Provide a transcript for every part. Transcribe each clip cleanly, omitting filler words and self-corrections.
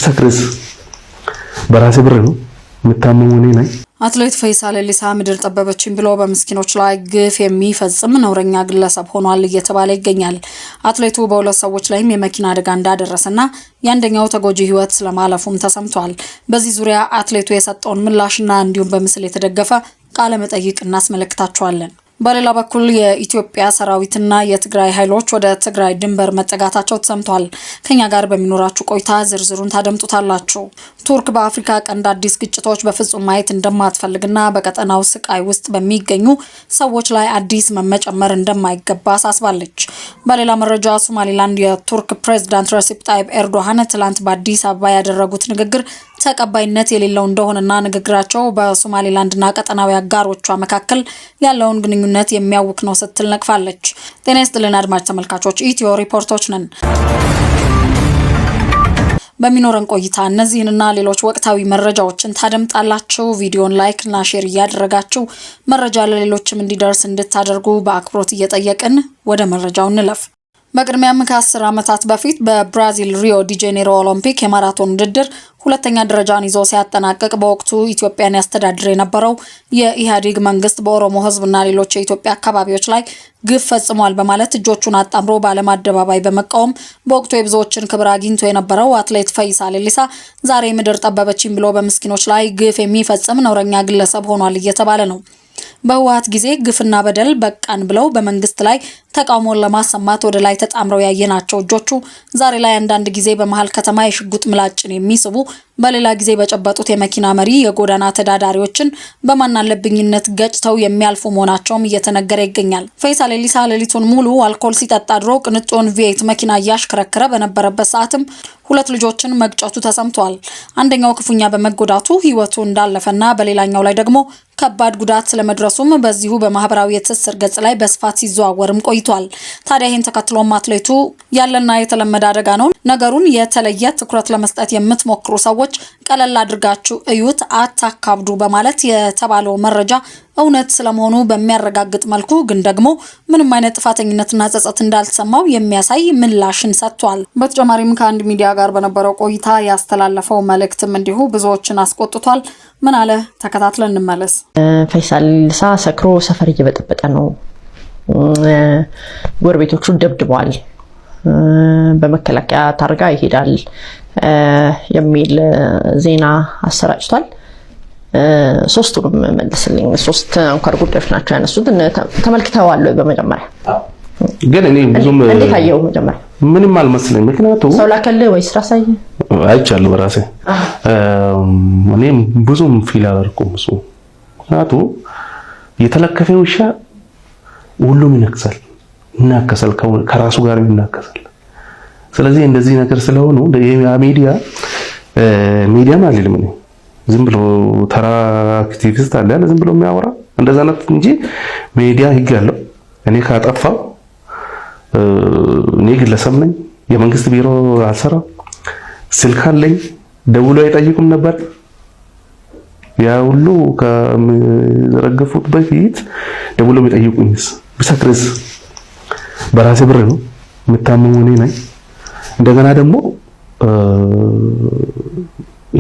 ብሰክርስ በራሴ ብር ነው የምታመመው እኔ ነኝ። አትሌት ፈይሳ ሌሊሳ ምድር ጠበበችኝ ብሎ በምስኪኖች ላይ ግፍ የሚፈጽም ነውረኛ ግለሰብ ሆኗል እየተባለ ይገኛል። አትሌቱ በሁለት ሰዎች ላይም የመኪና አደጋ እንዳደረሰና የአንደኛው ተጎጂ ህይወት ስለማለፉም ተሰምቷል። በዚህ ዙሪያ አትሌቱ የሰጠውን ምላሽና እንዲሁም በምስል የተደገፈ ቃለ መጠይቅ እናስመለክታችኋለን። በሌላ በኩል የኢትዮጵያ ሰራዊትና የትግራይ ኃይሎች ወደ ትግራይ ድንበር መጠጋታቸው ተሰምቷል። ከኛ ጋር በሚኖራችሁ ቆይታ ዝርዝሩን ታደምጡታላችሁ። ቱርክ በአፍሪካ ቀንድ አዲስ ግጭቶች በፍጹም ማየት እንደማትፈልግና በቀጠናው ስቃይ ውስጥ በሚገኙ ሰዎች ላይ አዲስ መጨመር እንደማይገባ አሳስባለች። በሌላ መረጃ ሶማሊላንድ የቱርክ ፕሬዝዳንት ረሲፕ ጣይብ ኤርዶሃን ትላንት በአዲስ አበባ ያደረጉት ንግግር ተቀባይነት የሌለው እንደሆነና ንግግራቸው በሶማሊላንድና ቀጠናዊ አጋሮቿ መካከል ያለውን ግንኙነት የሚያውክ ነው ስትል ነቅፋለች። ጤና ይስጥልን አድማጭ ተመልካቾች፣ ኢትዮ ሪፖርቶች ነን። በሚኖረን ቆይታ እነዚህንና ሌሎች ወቅታዊ መረጃዎችን ታደምጣላችሁ። ቪዲዮን ላይክ እና ሼር እያደረጋችሁ መረጃ ለሌሎችም እንዲደርስ እንድታደርጉ በአክብሮት እየጠየቅን ወደ መረጃው እንለፍ። በቅድሚያም ከ10 ዓመታት በፊት በብራዚል ሪዮ ዲ ጄኔሮ ኦሎምፒክ የማራቶን ውድድር ሁለተኛ ደረጃን ይዞ ሲያጠናቅቅ በወቅቱ ኢትዮጵያን ያስተዳድር የነበረው የኢህአዴግ መንግስት በኦሮሞ ህዝብና ሌሎች የኢትዮጵያ አካባቢዎች ላይ ግፍ ፈጽሟል በማለት እጆቹን አጣምሮ በዓለም አደባባይ በመቃወም በወቅቱ የብዙዎችን ክብር አግኝቶ የነበረው አትሌት ፈይሳ ሌሊሳ ዛሬ ምድር ጠበበችኝ ብሎ በምስኪኖች ላይ ግፍ የሚፈጽም ነውረኛ ግለሰብ ሆኗል እየተባለ ነው። በህወሓት ጊዜ ግፍና በደል በቃን ብለው በመንግስት ላይ ተቃውሞን ለማሰማት ወደ ላይ ተጣምረው ያየናቸው እጆቹ ዛሬ ላይ አንዳንድ ጊዜ በመሃል ከተማ የሽጉጥ ምላጭን የሚስቡ በሌላ ጊዜ በጨበጡት የመኪና መሪ የጎዳና ተዳዳሪዎችን በማናለብኝነት ገጭተው የሚያልፉ መሆናቸውም እየተነገረ ይገኛል። ፈይሳ ሌሊሳ ሌሊቱን ሙሉ አልኮል ሲጠጣ ድሮ ቅንጦን ቪኤት መኪና እያሽከረከረ በነበረበት ሰዓትም ሁለት ልጆችን መግጨቱ ተሰምቷል። አንደኛው ክፉኛ በመጎዳቱ ህይወቱ እንዳለፈና በሌላኛው ላይ ደግሞ ከባድ ጉዳት ስለመድረሱም በዚሁ በማህበራዊ የትስስር ገጽ ላይ በስፋት ሲዘዋወርም ቆይቷል። ታዲያ ይህን ተከትሎም አትሌቱ ያለና የተለመደ አደጋ ነው፣ ነገሩን የተለየ ትኩረት ለመስጠት የምትሞክሩ ሰዎች ቀለል አድርጋችሁ እዩት፣ አታካብዱ በማለት የተባለው መረጃ እውነት ስለመሆኑ በሚያረጋግጥ መልኩ ግን ደግሞ ምንም አይነት ጥፋተኝነትና ጸጸት እንዳልተሰማው የሚያሳይ ምላሽን ሰጥቷል። በተጨማሪም ከአንድ ሚዲያ ጋር በነበረው ቆይታ ያስተላለፈው መልእክትም እንዲሁ ብዙዎችን አስቆጥቷል። ምን አለ? ተከታትለን እንመለስ። ፈይሳ ሌሊሳ ሰክሮ ሰፈር እየበጠበጠ ነው፣ ጎረቤቶቹን ደብድቧል፣ በመከላከያ ታርጋ ይሄዳል የሚል ዜና አሰራጭቷል። ሶስቱንም መልስልኝ። ሶስት አንኳር ጉዳዮች ናቸው ያነሱት። ተመልክተዋል ወይ? በመጀመሪያ ግን እኔ ብዙም እንዴት አየው? መጀመሪያ ምንም አልመስለኝ። ምክንያቱም ሰው ላከለ ወይስ ራሳይ አይቻለሁ በራሴ እኔም ብዙም ፊል አላደረኩም። እሱ ምክንያቱም የተለከፈ ውሻ ሁሉም ይነክሳል፣ እናከሳል፣ ከራሱ ጋር ይናከሳል። ስለዚህ እንደዚህ ነገር ስለሆነ ሚዲያ ማለት ነው ዝም ብሎ ተራ አክቲቪስት አለ ዝም ብሎ የሚያወራ እንደዛ ነው እንጂ ሚዲያ ህግ አለው። እኔ ካጠፋው እኔ ግለሰብ ነኝ፣ የመንግስት ቢሮ አልሰራም፣ ስልክ አለኝ፣ ደውሎ አይጠይቁም ነበር። ያ ሁሉ ከመረገፉት በፊት ደውሎ የሚጠይቁኝስ ብሰክርስ በራሴ ብር ነው የምታመመው እኔ ነኝ። እንደገና ደግሞ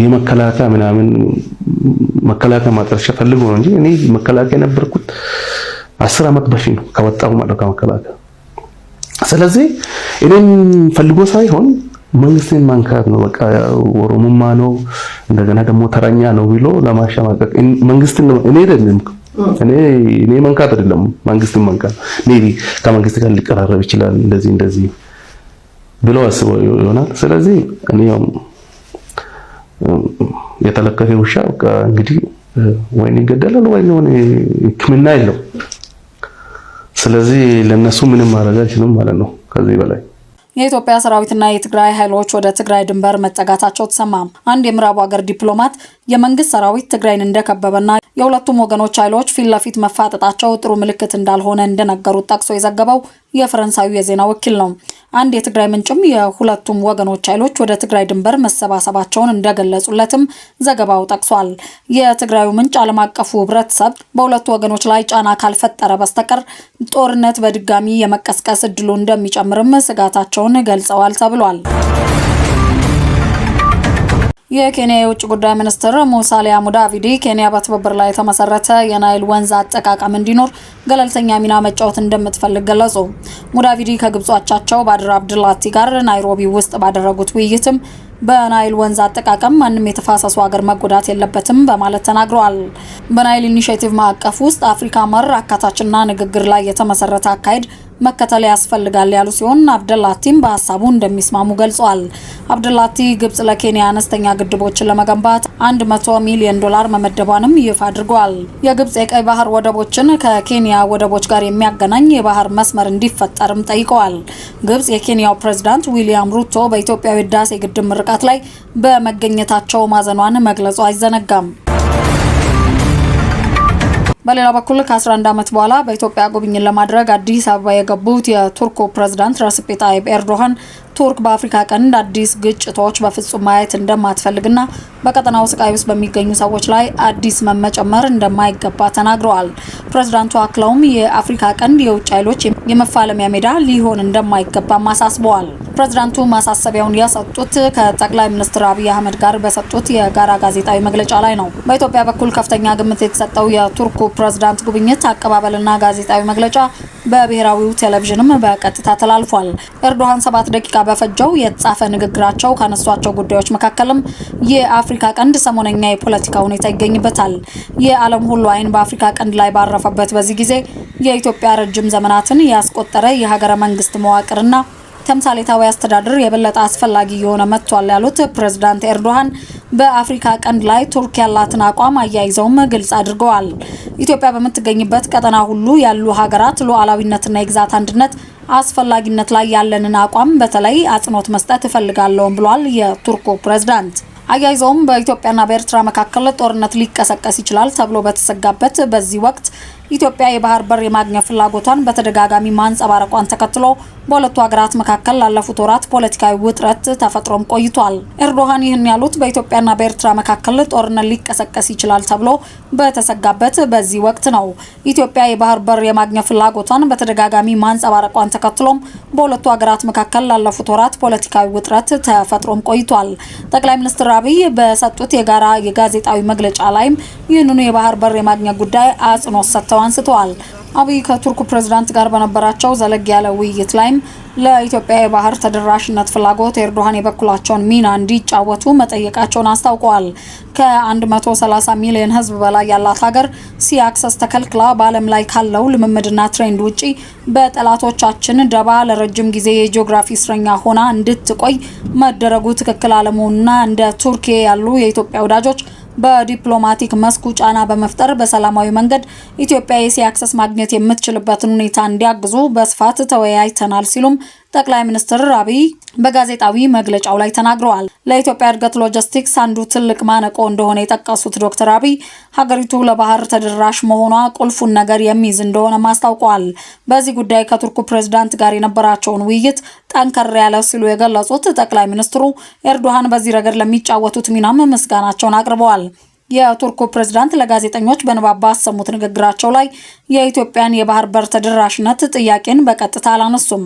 የመከላከያ ምናምን መከላከያ ማጥረሻ ፈልጎ ነው እንጂ እኔ መከላከያ ነበርኩት 10 ዓመት በፊት ነው ከወጣሁ ማለት ከመከላከያ። ስለዚህ እኔን ፈልጎ ሳይሆን መንግስትን ማንካት ነው። በቃ ኦሮሞማ ነው እንደገና ደግሞ ተረኛ ነው ብሎ ለማሸማቀቅ መንግስትን ነው። እኔ መንካት አይደለም መንግስትን መንካት ሜቢ ከመንግስት ጋር ሊቀራረብ ይችላል እንደዚህ ብሎ አስበው ይሆናል። ስለዚህ እኔ የተለከፈ ውሻ እንግዲህ ወይ ይገደላል ወይ ነው ሕክምና የለው። ስለዚህ ለነሱ ምንም ማድረግ አይችልም ማለት ነው ከዚህ በላይ። የኢትዮጵያ ሰራዊትና የትግራይ ኃይሎች ወደ ትግራይ ድንበር መጠጋታቸው ተሰማ። አንድ የምዕራብ ሀገር ዲፕሎማት የመንግስት ሰራዊት ትግራይን እንደከበበና የሁለቱም ወገኖች ኃይሎች ፊት ለፊት መፋጠጣቸው ጥሩ ምልክት እንዳልሆነ እንደነገሩት ጠቅሶ የዘገበው የፈረንሳዩ የዜና ወኪል ነው። አንድ የትግራይ ምንጭም የሁለቱም ወገኖች ኃይሎች ወደ ትግራይ ድንበር መሰባሰባቸውን እንደገለጹለትም ዘገባው ጠቅሷል። የትግራዩ ምንጭ ዓለም አቀፉ ህብረተሰብ በሁለቱ ወገኖች ላይ ጫና ካልፈጠረ በስተቀር ጦርነት በድጋሚ የመቀስቀስ እድሉ እንደሚጨምርም ስጋታቸውን ገልጸዋል ተብሏል። የኬንያ የውጭ ጉዳይ ሚኒስትር ሙሳሊያ ሙዳቪዲ ኬንያ በትብብር ላይ የተመሰረተ የናይል ወንዝ አጠቃቀም እንዲኖር ገለልተኛ ሚና መጫወት እንደምትፈልግ ገለጹ። ሙዳቪዲ ከግብጽ አቻቸው ባድር አብዱላቲ ጋር ናይሮቢ ውስጥ ባደረጉት ውይይትም በናይል ወንዝ አጠቃቀም ማንም የተፋሰሱ ሀገር መጎዳት የለበትም በማለት ተናግረዋል። በናይል ኢኒሼቲቭ ማዕቀፍ ውስጥ አፍሪካ መር አካታችና ንግግር ላይ የተመሰረተ አካሄድ መከተል ያስፈልጋል ያሉ ሲሆን አብደላቲም በሐሳቡ እንደሚስማሙ ገልጸዋል። አብደላቲ ግብጽ ለኬንያ አነስተኛ ግድቦችን ለመገንባት $100 ሚሊዮን መመደቧንም ይፋ አድርገዋል። የግብጽ የቀይ ባህር ወደቦችን ከኬንያ ወደቦች ጋር የሚያገናኝ የባህር መስመር እንዲፈጠርም ጠይቀዋል። ግብጽ የኬንያው ፕሬዝዳንት ዊሊያም ሩቶ በኢትዮጵያ ህዳሴ ግድብ ምርቃት ላይ በመገኘታቸው ማዘኗን መግለጹ አይዘነጋም። በሌላ በኩል ከ11 ዓመት በኋላ በኢትዮጵያ ጉብኝት ለማድረግ አዲስ አበባ የገቡት የቱርኩ ፕሬዝዳንት ረሲፕ ታይብ ኤርዶሃን ቱርክ በአፍሪካ ቀንድ አዲስ ግጭቶች በፍጹም ማየት እንደማትፈልግና በቀጠናው ስቃይ ውስጥ በሚገኙ ሰዎች ላይ አዲስ መመጨመር እንደማይገባ ተናግረዋል። ፕሬዝዳንቱ አክለውም የአፍሪካ ቀንድ የውጭ ኃይሎች የመፋለሚያ ሜዳ ሊሆን እንደማይገባም አሳስበዋል። ፕሬዝዳንቱ ማሳሰቢያውን ያሰጡት ከጠቅላይ ሚኒስትር አብይ አህመድ ጋር በሰጡት የጋራ ጋዜጣዊ መግለጫ ላይ ነው። በኢትዮጵያ በኩል ከፍተኛ ግምት የተሰጠው የቱርኩ ፕሬዝዳንት ጉብኝት አቀባበልና ጋዜጣዊ መግለጫ በብሔራዊው ቴሌቪዥንም በቀጥታ ተላልፏል። ኤርዶሃን 7 ደቂቃ በፈጀው የተጻፈ ንግግራቸው ካነሷቸው ጉዳዮች መካከልም የአፍሪካ ቀንድ ሰሞነኛ የፖለቲካ ሁኔታ ይገኝበታል። የዓለም ሁሉ አይን በአፍሪካ ቀንድ ላይ ባረፈበት በዚህ ጊዜ የኢትዮጵያ ረጅም ዘመናትን ያስቆጠረ የሀገረ መንግስት መዋቅርና ተምሳሌታዊ አስተዳደር የበለጠ አስፈላጊ የሆነ መጥቷል ያሉት ፕሬዝዳንት ኤርዶሃን በአፍሪካ ቀንድ ላይ ቱርክ ያላትን አቋም አያይዘውም ግልጽ አድርገዋል። ኢትዮጵያ በምትገኝበት ቀጠና ሁሉ ያሉ ሀገራት ሉዓላዊነትና የግዛት አንድነት አስፈላጊነት ላይ ያለንን አቋም በተለይ አጽንኦት መስጠት እፈልጋለሁ ብሏል የቱርኩ ፕሬዝዳንት። አያይዘውም በኢትዮጵያና በኤርትራ መካከል ጦርነት ሊቀሰቀስ ይችላል ተብሎ በተሰጋበት በዚህ ወቅት ኢትዮጵያ የባህር በር የማግኘት ፍላጎቷን በተደጋጋሚ ማንጸባረቋን ተከትሎ በሁለቱ ሀገራት መካከል ላለፉት ወራት ፖለቲካዊ ውጥረት ተፈጥሮም ቆይቷል። ኤርዶሃን ይህን ያሉት በኢትዮጵያና በኤርትራ መካከል ጦርነት ሊቀሰቀስ ይችላል ተብሎ በተሰጋበት በዚህ ወቅት ነው። ኢትዮጵያ የባህር በር የማግኘት ፍላጎቷን በተደጋጋሚ ማንጸባረቋን ተከትሎም በሁለቱ ሀገራት መካከል ላለፉት ወራት ፖለቲካዊ ውጥረት ተፈጥሮም ቆይቷል። ጠቅላይ ሚኒስትር አብይ በሰጡት የጋራ የጋዜጣዊ መግለጫ ላይም ይህንኑ የባህር በር የማግኘት ጉዳይ አጽንኦት ሰጥተው አንስተዋል። አብይ ከቱርኩ ፕሬዝዳንት ጋር በነበራቸው ዘለግ ያለ ውይይት ላይም ለኢትዮጵያ የባህር ተደራሽነት ፍላጎት ኤርዶሃን የበኩላቸውን ሚና እንዲጫወቱ መጠየቃቸውን አስታውቀዋል። ከ130 ሚሊዮን ሕዝብ በላይ ያላት ሀገር ሲ አክሰስ ተከልክላ በዓለም ላይ ካለው ልምምድና ትሬንድ ውጪ በጠላቶቻችን ደባ ለረጅም ጊዜ የጂኦግራፊ እስረኛ ሆና እንድትቆይ መደረጉ ትክክል አለመሆኑና እንደ ቱርክ ያሉ የኢትዮጵያ ወዳጆች በዲፕሎማቲክ መስኩ ጫና በመፍጠር በሰላማዊ መንገድ ኢትዮጵያ የሲ አክሰስ ማግኘት የምትችልበትን ሁኔታ እንዲያግዙ በስፋት ተወያይተናል ሲሉም ጠቅላይ ሚኒስትር አብይ በጋዜጣዊ መግለጫው ላይ ተናግረዋል። ለኢትዮጵያ እድገት ሎጂስቲክስ አንዱ ትልቅ ማነቆ እንደሆነ የጠቀሱት ዶክተር አብይ ሀገሪቱ ለባህር ተደራሽ መሆኗ ቁልፉን ነገር የሚይዝ እንደሆነ ማስታውቀዋል። በዚህ ጉዳይ ከቱርኩ ፕሬዝዳንት ጋር የነበራቸውን ውይይት ጠንከር ያለ ሲሉ የገለጹት ጠቅላይ ሚኒስትሩ ኤርዶሃን በዚህ ረገድ ለሚጫወቱት ሚናም ምስጋናቸውን አቅርበዋል። የቱርኩ ፕሬዝዳንት ለጋዜጠኞች በንባብ ባሰሙት ንግግራቸው ላይ የኢትዮጵያን የባህር በር ተደራሽነት ጥያቄን በቀጥታ አላነሱም።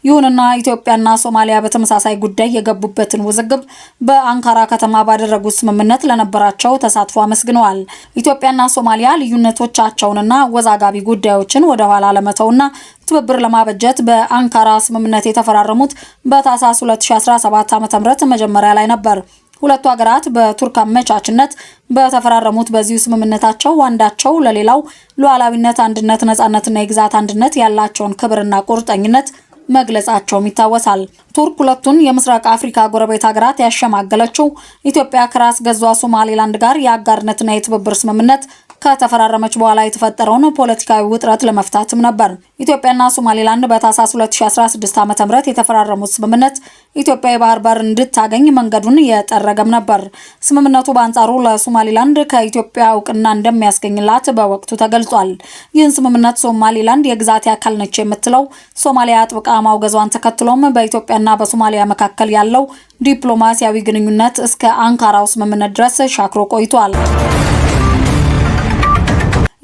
ይሁንና ኢትዮጵያና ሶማሊያ በተመሳሳይ ጉዳይ የገቡበትን ውዝግብ በአንካራ ከተማ ባደረጉት ስምምነት ለነበራቸው ተሳትፎ አመስግነዋል። ኢትዮጵያና ሶማሊያ ልዩነቶቻቸውንና አወዛጋቢ ጉዳዮችን ወደ ኋላ ለመተውና ትብብር ለማበጀት በአንካራ ስምምነት የተፈራረሙት በታህሳስ 2017 ዓ.ም መጀመሪያ ላይ ነበር። ሁለቱ ሀገራት በቱርክ አመቻችነት በተፈራረሙት በዚሁ ስምምነታቸው አንዳቸው ለሌላው ሉዓላዊነት፣ አንድነት፣ ነጻነትና የግዛት አንድነት ያላቸውን ክብርና ቁርጠኝነት መግለጻቸውም ይታወሳል። ቱርክ ሁለቱን የምስራቅ አፍሪካ ጎረቤት ሀገራት ያሸማገለችው ኢትዮጵያ ከራስ ገዟ ሶማሌላንድ ጋር የአጋርነትና የትብብር ስምምነት ከተፈራረመች በኋላ የተፈጠረውን ፖለቲካዊ ውጥረት ለመፍታትም ነበር። ኢትዮጵያና ሶማሌላንድ በታህሳስ 2016 ዓ.ም የተፈራረሙት ስምምነት ኢትዮጵያ የባህር በር እንድታገኝ መንገዱን የጠረገም ነበር። ስምምነቱ በአንጻሩ ለሶማሌላንድ ከኢትዮጵያ እውቅና እንደሚያስገኝላት በወቅቱ ተገልጿል። ይህን ስምምነት ሶማሌላንድ የግዛት አካል ነች የምትለው ሶማሊያ አጥብቃ ማውገዟን ተከትሎም በኢትዮጵያና በሶማሊያ መካከል ያለው ዲፕሎማሲያዊ ግንኙነት እስከ አንካራው ስምምነት ድረስ ሻክሮ ቆይቷል።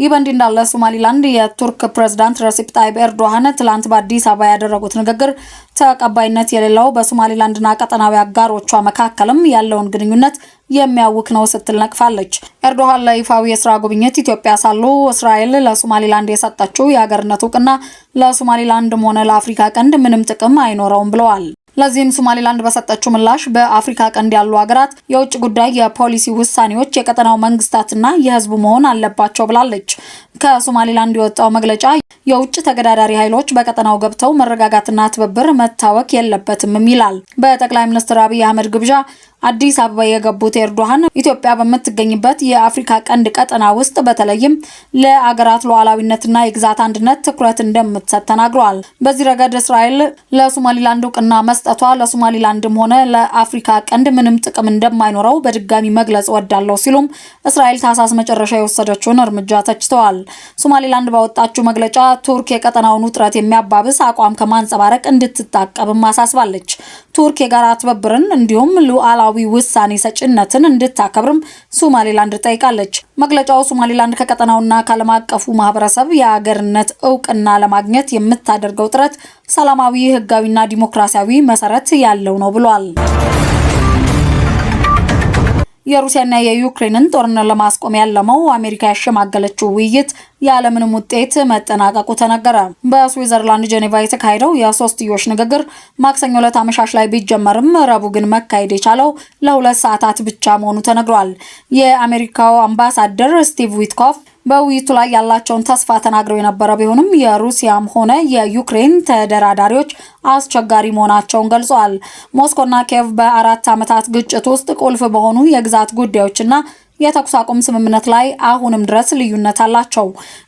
ይህ በእንዲህ እንዳለ ሶማሊላንድ የቱርክ ፕሬዝዳንት ረሲፕ ታይብ ኤርዶሃን ትላንት በአዲስ አበባ ያደረጉት ንግግር ተቀባይነት የሌለው በሶማሊላንድና ቀጠናዊ አጋሮቿ መካከልም ያለውን ግንኙነት የሚያውክ ነው ስትል ነቅፋለች። ኤርዶሃን ለይፋዊ የስራ ጉብኝት ኢትዮጵያ ሳሉ እስራኤል ለሶማሊላንድ የሰጠችው የሀገርነት እውቅና ለሶማሊላንድም ሆነ ለአፍሪካ ቀንድ ምንም ጥቅም አይኖረውም ብለዋል። ለዚህም ሶማሊላንድ በሰጠችው ምላሽ በአፍሪካ ቀንድ ያሉ ሀገራት የውጭ ጉዳይ የፖሊሲ ውሳኔዎች የቀጠናው መንግስታትና የህዝቡ መሆን አለባቸው ብላለች። ከሶማሊላንድ የወጣው መግለጫ የውጭ ተገዳዳሪ ኃይሎች በቀጠናው ገብተው መረጋጋትና ትብብር መታወክ የለበትም ይላል። በጠቅላይ ሚኒስትር አብይ አህመድ ግብዣ አዲስ አበባ የገቡት ኤርዶሃን ኢትዮጵያ በምትገኝበት የአፍሪካ ቀንድ ቀጠና ውስጥ በተለይም ለአገራት ሉዓላዊነትና የግዛት አንድነት ትኩረት እንደምትሰጥ ተናግረዋል። በዚህ ረገድ እስራኤል ለሶማሊላንድ እውቅና መስጠቷ ለሶማሊላንድም ሆነ ለአፍሪካ ቀንድ ምንም ጥቅም እንደማይኖረው በድጋሚ መግለጽ ወዳለው ሲሉም እስራኤል ታህሳስ መጨረሻ የወሰደችውን እርምጃ ተችተዋል። ሶማሊላንድ ባወጣችው መግለጫ ቱርክ የቀጠናውን ውጥረት የሚያባብስ አቋም ከማንጸባረቅ እንድትታቀብም አሳስባለች። ቱርክ የጋራ ትብብርን እንዲሁም ሉዓላዊ ውሳኔ ሰጭነትን እንድታከብርም ሶማሊላንድ ጠይቃለች። መግለጫው ሶማሊላንድ ከቀጠናውና ከዓለም አቀፉ ማህበረሰብ የአገርነት እውቅና ለማግኘት የምታደርገው ጥረት ሰላማዊ፣ ህጋዊና ዲሞክራሲያዊ መሰረት ያለው ነው ብሏል። የሩሲያና የዩክሬንን ጦርነት ለማስቆም ያለመው አሜሪካ ያሸማገለችው ውይይት ያለምንም ውጤት መጠናቀቁ ተነገረ። በስዊዘርላንድ ጄኔቫ የተካሄደው የሶስትዮሽ ንግግር ማክሰኞ ዕለት አመሻሽ ላይ ቢጀመርም ረቡዕ ግን መካሄድ የቻለው ለ2 ሰዓታት ብቻ መሆኑ ተነግሯል። የአሜሪካው አምባሳደር ስቲቭ ዊትኮፍ በውይይቱ ላይ ያላቸውን ተስፋ ተናግረው የነበረ ቢሆንም የሩሲያም ሆነ የዩክሬን ተደራዳሪዎች አስቸጋሪ መሆናቸውን ገልጸዋል። ሞስኮና ኪየቭ በ4 ዓመታት ግጭት ውስጥ ቁልፍ በሆኑ የግዛት ጉዳዮችና የተኩስ አቁም ስምምነት ላይ አሁንም ድረስ ልዩነት አላቸው።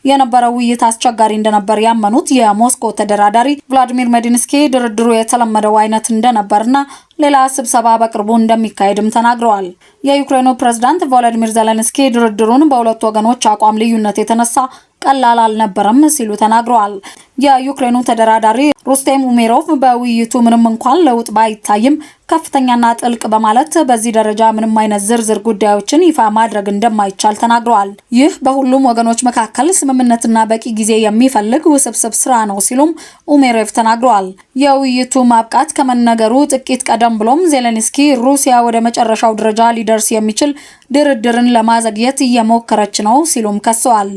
የነበረው ውይይት አስቸጋሪ እንደነበር ያመኑት የሞስኮ ተደራዳሪ ቭላዲሚር ሜዲንስኪ ድርድሩ የተለመደው አይነት እንደነበርና ሌላ ስብሰባ በቅርቡ እንደሚካሄድም ተናግረዋል። የዩክሬኑ ፕሬዝዳንት ቮሎዲሚር ዜሌንስኪ ድርድሩን በሁለቱ ወገኖች አቋም ልዩነት የተነሳ ቀላል አልነበረም ሲሉ ተናግረዋል። የዩክሬኑ ተደራዳሪ ሩስቴም ኡሜሮቭ በውይይቱ ምንም እንኳን ለውጥ ባይታይም ከፍተኛና ጥልቅ በማለት በዚህ ደረጃ ምንም አይነት ዝርዝር ጉዳዮችን ይፋ ማድረግ እንደማይቻል ተናግረዋል። ይህ በሁሉም ወገኖች መካከል ስምምነትና በቂ ጊዜ የሚፈልግ ውስብስብ ስራ ነው ሲሉም ኡሜሮቭ ተናግረዋል። የውይይቱ ማብቃት ከመነገሩ ጥቂት ቀደም ብሎም ዜሌንስኪ ሩሲያ ወደ መጨረሻው ደረጃ ሊደርስ የሚችል ድርድርን ለማዘግየት እየሞከረች ነው ሲሉም ከሰዋል።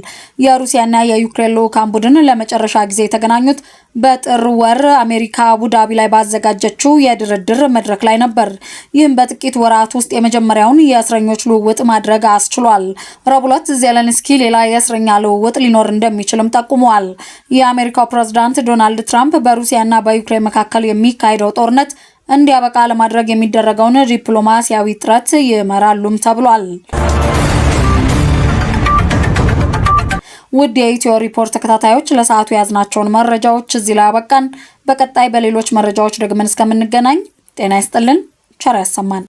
የሩሲያና የዩክሬን ልዑካን ቡድን ለመጨረሻ ጊዜ የተገናኙት በጥር ወር አሜሪካ አቡዳቢ ላይ ባዘጋጀችው የድርድር መድረክ ላይ ነበር። ይህም በጥቂት ወራት ውስጥ የመጀመሪያውን የእስረኞች ልውውጥ ማድረግ አስችሏል። ረቡዕ ዕለት ዜሌንስኪ ሌላ የእስረኛ ልውውጥ ሊኖር እንደሚችልም ጠቁመዋል። የአሜሪካው ፕሬዝዳንት ዶናልድ ትራምፕ በሩሲያና በዩክሬን መካከል የሚካሄደው ጦርነት እንዲያበቃ ለማድረግ የሚደረገውን ዲፕሎማሲያዊ ጥረት ይመራሉም ተብሏል። ውድ የኢትዮ ሪፖርት ተከታታዮች ለሰዓቱ ያዝናቸውን መረጃዎች እዚህ ላይ አበቃን። በቀጣይ በሌሎች መረጃዎች ደግመን እስከምንገናኝ ጤና ይስጥልን፣ ቸር ያሰማን።